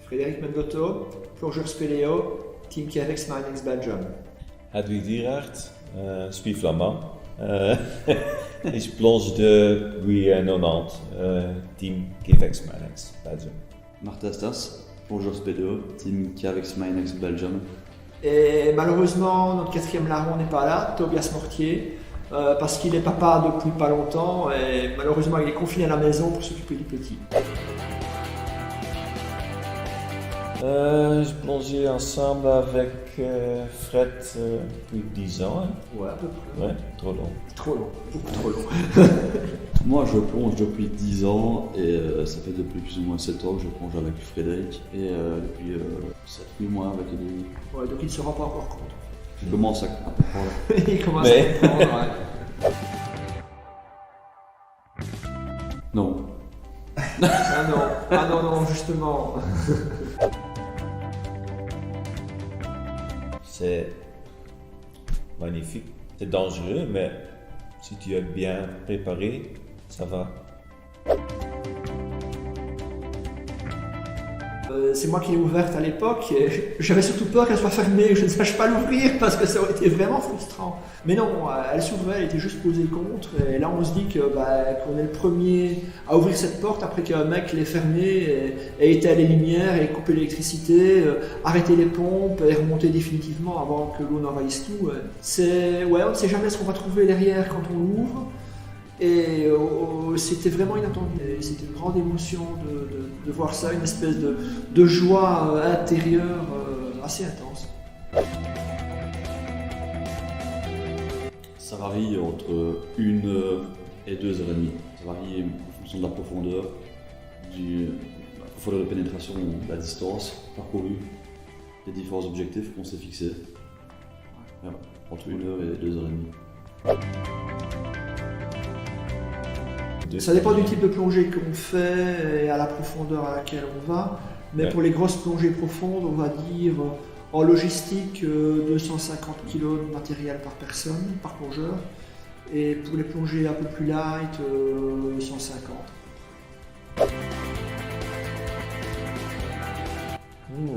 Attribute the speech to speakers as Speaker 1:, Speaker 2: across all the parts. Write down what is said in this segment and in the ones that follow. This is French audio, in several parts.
Speaker 1: Frédéric Mendotto, plongeur spéléo, Team Cavex Marinex Belgium.
Speaker 2: Hedwig Dierhard, je suis flamand. Je plonge depuis 90, Team Cavex Marinex Belgium.
Speaker 3: Martin Stas, plongeur spéléo, Team Cavex Marinex Belgium.
Speaker 1: Et malheureusement, notre quatrième larron n'est pas là, Tobias Mortier, parce qu'il est papa depuis pas longtemps et malheureusement il est confiné à la maison pour s'occuper du petit.
Speaker 2: Je plongeais ensemble avec Fred depuis 10 ans. Hein.
Speaker 1: Ouais, à peu près.
Speaker 2: Ouais, trop long.
Speaker 1: Trop long, beaucoup trop long.
Speaker 3: Moi, je plonge depuis 10 ans et ça fait depuis plus ou moins 7 ans que je plonge avec Frédéric et depuis 7-8 mois avec Edwin.
Speaker 1: Ouais, donc il ne se rend pas encore compte.
Speaker 3: Je commence à comprendre.
Speaker 1: Il commence à comprendre, ouais.
Speaker 3: Non.
Speaker 1: Ah non, justement.
Speaker 2: C'est magnifique. C'est dangereux, mais si tu es bien préparé, ça va.
Speaker 1: C'est moi qui l'ai ouverte à l'époque et j'avais surtout peur qu'elle soit fermée, que je ne sache pas l'ouvrir parce que ça aurait été vraiment frustrant. Mais non, elle s'ouvrait, elle était juste posée contre et là on se dit qu'on est le premier à ouvrir cette porte après qu'un mec l'ait fermée et éteint les lumières et coupé l'électricité, arrêté les pompes et remonté définitivement avant que l'eau n'envahisse tout. On ne sait jamais ce qu'on va trouver derrière quand on l'ouvre. Et c'était vraiment inattendu. Et c'était une grande émotion de voir ça, une espèce de joie intérieure assez intense.
Speaker 3: Ça varie entre 1 heure et 2 heures et demie. Ça varie en fonction de la profondeur de pénétration, de la distance parcourue, des différents objectifs qu'on s'est fixés. Voilà, entre 1 heure et 2 heures et demie.
Speaker 1: Ça dépend du type de plongée qu'on fait et à la profondeur à laquelle on va. Mais pour les grosses plongées profondes, on va dire en logistique 250 kg de matériel par personne, par plongeur. Et pour les plongées un peu plus light, 150.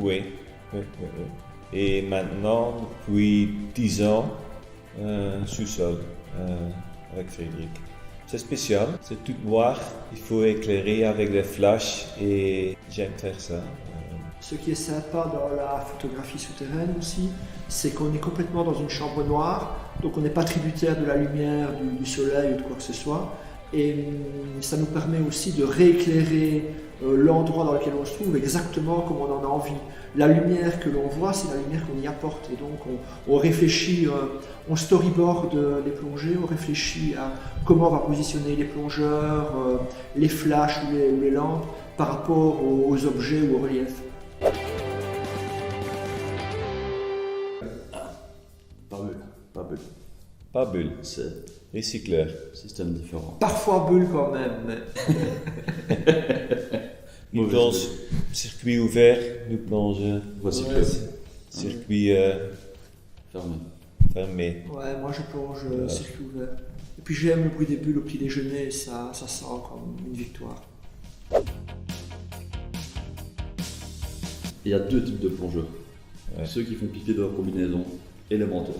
Speaker 2: Oui. Et maintenant, depuis 10 ans, sous-sol avec Frédéric. C'est spécial, c'est tout noir, il faut éclairer avec des flashs et j'aime faire ça.
Speaker 1: Ce qui est sympa dans la photographie souterraine aussi, c'est qu'on est complètement dans une chambre noire, donc on n'est pas tributaire de la lumière du soleil ou de quoi que ce soit. Et ça nous permet aussi de rééclairer l'endroit dans lequel on se trouve exactement comme on en a envie. La lumière que l'on voit, c'est la lumière qu'on y apporte. Et donc on réfléchit, on storyboard les plongées, on réfléchit à comment on va positionner les plongeurs, les flashs ou les lampes par rapport aux objets ou aux reliefs.
Speaker 3: Pas bulle.
Speaker 2: C'est recycleur.
Speaker 3: Système différent.
Speaker 1: Parfois bulle quand même. Mais...
Speaker 2: Nous plonge circuit ouvert, nous plonge circuit fermé.
Speaker 1: Ouais, moi je plonge circuit ouvert. Et puis j'aime le bruit des bulles au petit déjeuner, et ça sent comme une victoire.
Speaker 3: Il y a 2 types de plongeurs.
Speaker 2: Ouais.
Speaker 3: Ceux qui font piquer de leur combinaison et les menteurs.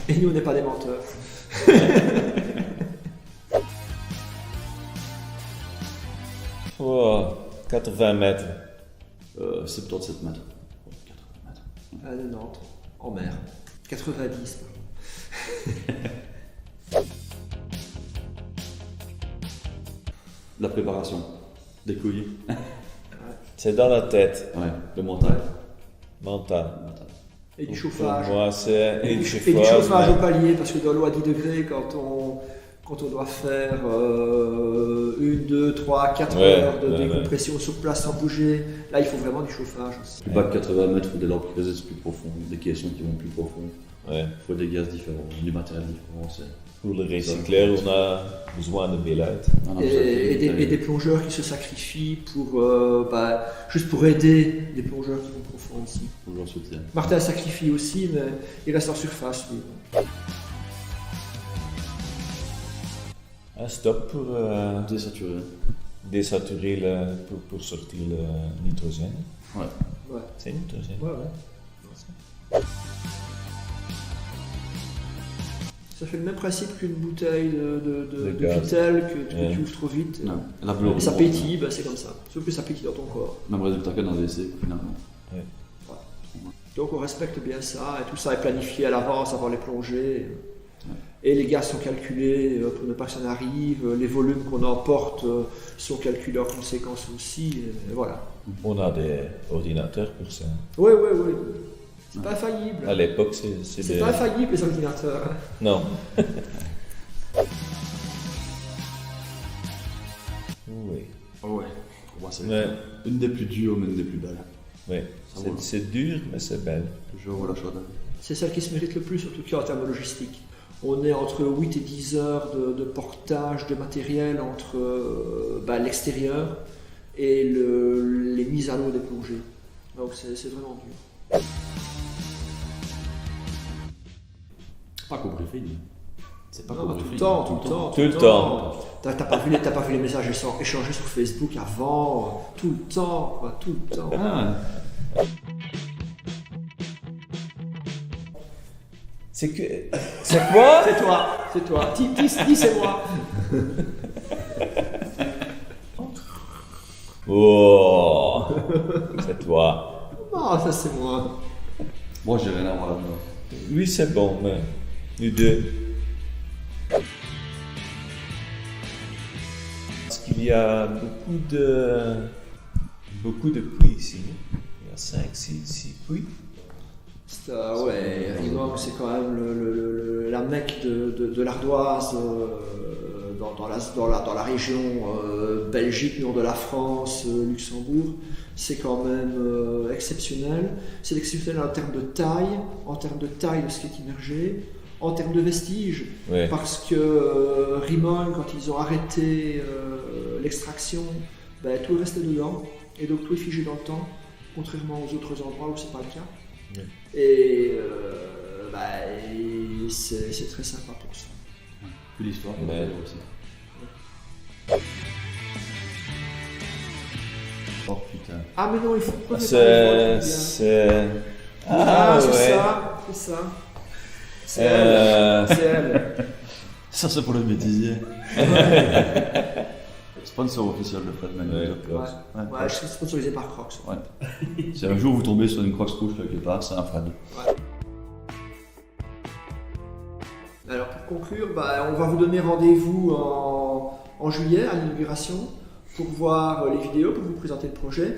Speaker 1: Et nous on n'est pas des menteurs.
Speaker 2: 80 mètres.
Speaker 3: 77 mètres. 80 mètres.
Speaker 1: À Nantes, en mer. 90.
Speaker 3: La préparation. Des couilles.
Speaker 2: C'est dans la tête.
Speaker 3: Ouais. Le mental.
Speaker 2: Mental.
Speaker 1: Et du chauffage.
Speaker 2: Pour moi, c'est
Speaker 1: Et du chauffage au palier, parce que dans l'eau à 10 degrés, quand on doit faire 1, 2, 3, 4 heures de décompression sur place sans bouger, là il faut vraiment du chauffage aussi.
Speaker 3: Plus bas de 80 mètres, il faut des lampes qui résistent plus profond, des caissons qui vont plus profond.
Speaker 2: Ouais.
Speaker 3: Il faut des gaz différents, du matériel différent.
Speaker 2: Pour le recycleur, on a besoin de daylight.
Speaker 1: Et des plongeurs qui se sacrifient pour, juste pour aider des plongeurs qui vont profond ici.
Speaker 3: Plongeurs soutien.
Speaker 1: Martin sacrifie aussi, mais il reste en surface lui.
Speaker 2: Un stop pour
Speaker 3: désaturer.
Speaker 2: désaturer pour sortir le nitrogène.
Speaker 3: Ouais.
Speaker 1: Ouais.
Speaker 2: C'est nitrogène.
Speaker 1: Ouais, Ça fait le même principe qu'une bouteille de
Speaker 2: gaz.
Speaker 1: Vitel que
Speaker 2: Ouais.
Speaker 1: tu ouvres trop vite.
Speaker 3: Non. La bleu,
Speaker 1: Et ça pétille, bah, c'est comme ça. Sauf que ça pétille dans ton corps.
Speaker 3: Même résultat qu'un AVC, finalement.
Speaker 1: Donc on respecte bien ça, et tout ça est planifié à l'avance avant les plongées. Et les gaz sont calculés pour ne pas que ça n'arrive, les volumes qu'on emporte sont calculés en conséquence aussi, et voilà.
Speaker 2: On a des ordinateurs pour ça.
Speaker 1: Oui. C'est pas infaillible.
Speaker 2: À l'époque, c'est
Speaker 1: C'est
Speaker 2: des...
Speaker 1: pas infaillible les ordinateurs.
Speaker 2: Non. Oui.
Speaker 3: Oh ouais. Pour moi, c'est
Speaker 2: Ouais.
Speaker 3: une des plus dures, mais une des plus belles.
Speaker 2: Oui.
Speaker 3: Ça va.
Speaker 2: C'est dur, mais c'est belle.
Speaker 3: Je vois la chaude.
Speaker 1: C'est celle qui se mérite le plus, en tout cas en termes de logistique. On est entre 8 et 10 heures de portage de matériel entre l'extérieur et les mises à l'eau des plongées. Donc c'est vraiment dur.
Speaker 3: Pas qu'au briefing. C'est pas
Speaker 1: Non,
Speaker 3: qu'au
Speaker 1: tout
Speaker 3: briefing.
Speaker 1: le temps, tout le temps.
Speaker 2: Tout le temps.
Speaker 1: T'as pas vu les messages échangés sur Facebook avant, tout le temps, quoi, tout le temps.
Speaker 3: Ah,
Speaker 2: C'est quoi?
Speaker 1: C'est toi. Dis c'est moi.
Speaker 2: Oh, c'est toi.
Speaker 1: Ah, ça c'est moi.
Speaker 3: moi, j'ai rien à voir là-dedans.
Speaker 2: Lui, c'est bon, mais nous deux. Parce qu'il y a beaucoup de puits ici. Il y a 5, 6 puits.
Speaker 1: Rimouski, c'est quand même la Mecque de l'ardoise dans la région Belgique, nord de la France, Luxembourg. C'est quand même exceptionnel. C'est exceptionnel en termes de taille de ce qui est immergé, en termes de vestiges,
Speaker 2: Ouais.
Speaker 1: parce que Rimouski, quand ils ont arrêté l'extraction, tout est resté dedans, et donc tout est figé dans le temps, contrairement aux autres endroits où c'est pas le cas.
Speaker 2: Ouais.
Speaker 1: Et c'est très sympa pour ça.
Speaker 3: Puis l'histoire,
Speaker 2: Mais-
Speaker 3: aussi. Oh putain.
Speaker 1: Ah mais non, il faut pas
Speaker 2: C'est... Ah,
Speaker 1: c'est
Speaker 2: ouais.
Speaker 1: ça. C'est
Speaker 2: Euh,
Speaker 1: elle. C'est elle.
Speaker 3: Ça, c'est pour le bêtisier. Sponsor officiel de Fred Manuel.
Speaker 2: Ouais.
Speaker 1: Ouais, je suis sponsorisé par Crocs.
Speaker 3: Ouais. Si un jour vous tombez sur une Crocs rouge quelque part, c'est un Fred.
Speaker 1: Alors pour conclure, on va vous donner rendez-vous en juillet à l'inauguration pour voir les vidéos, pour vous présenter le projet.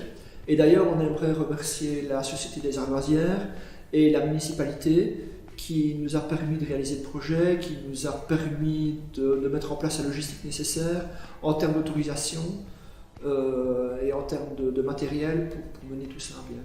Speaker 1: Et d'ailleurs, on aimerait remercier la Société des Ardoisières et la municipalité qui nous a permis de réaliser le projet, qui nous a permis de mettre en place la logistique nécessaire en termes d'autorisation et en termes de matériel pour mener tout ça à bien.